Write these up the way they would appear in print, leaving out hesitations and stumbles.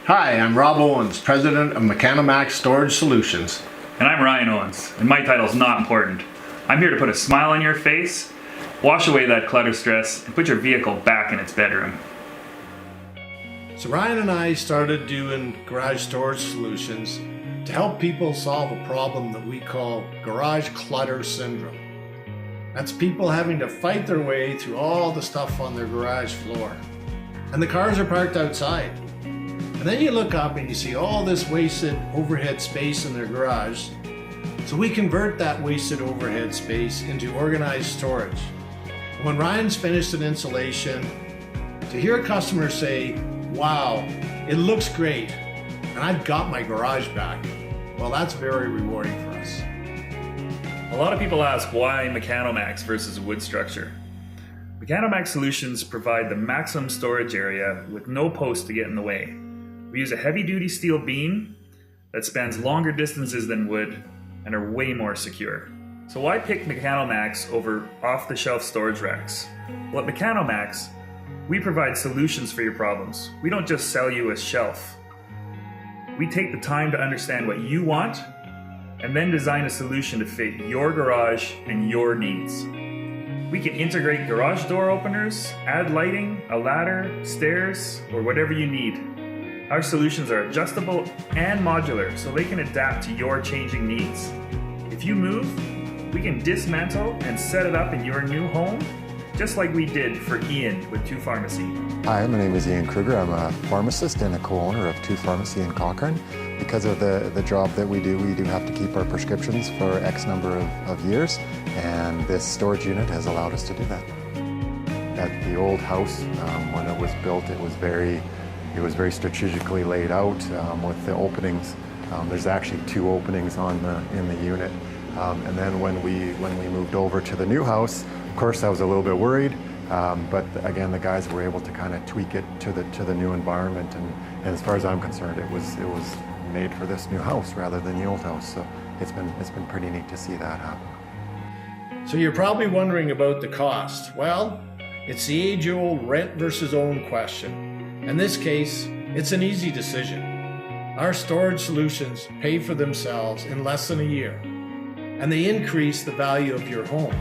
Hi, I'm Rob Owens, President of Mechanamax Storage Solutions. And I'm Ryan Owens, and my title's not important. I'm here to put a smile on your face, wash away that clutter stress, and put your vehicle back in its bedroom. So Ryan and I started doing garage storage solutions to help people solve a problem that we call garage clutter syndrome. That's people having to fight their way through all the stuff on their garage floor. And the cars are parked outside. And then you look up and you see all this wasted overhead space in their garage. So we convert that wasted overhead space into organized storage. When Ryan's finished an installation, to hear a customer say, "Wow, it looks great, and I've got my garage back," well, that's very rewarding for us. A lot of people ask why Mechanamax versus a wood structure. Mechanamax solutions provide the maximum storage area with no post to get in the way. We use a heavy-duty steel beam that spans longer distances than wood and are way more secure. So why pick Mechanamax over off-the-shelf storage racks? Well, at Mechanamax, we provide solutions for your problems. We don't just sell you a shelf. We take the time to understand what you want and then design a solution to fit your garage and your needs. We can integrate garage door openers, add lighting, a ladder, stairs, or whatever you need. Our solutions are adjustable and modular, so they can adapt to your changing needs. If you move, we can dismantle and set it up in your new home, just like we did for Ian with 2 Pharmacy. Hi, my name is Ian Kruger. I'm a pharmacist and a co-owner of 2 Pharmacy in Cochrane. Because of the job that we do have to keep our prescriptions for X number of years, and this storage unit has allowed us to do that. At the old house, when it was built, it was very strategically laid out with the openings. There's actually 2 openings in the unit. And then when we moved over to the new house, of course I was a little bit worried, but again the guys were able to kind of tweak it to the new environment, and as far as I'm concerned, it was made for this new house rather than the old house. So it's been pretty neat to see that happen. So you're probably wondering about the cost. Well, it's the age-old rent versus own question. In this case, it's an easy decision. Our storage solutions pay for themselves in less than a year, and they increase the value of your home.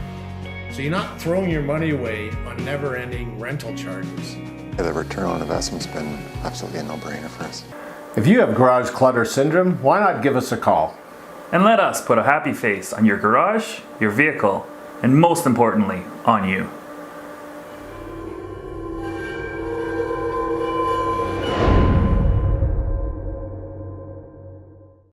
So you're not throwing your money away on never-ending rental charges. The return on investment's been absolutely a no-brainer for us. If you have garage clutter syndrome, why not give us a call? And let us put a happy face on your garage, your vehicle, and most importantly, on you.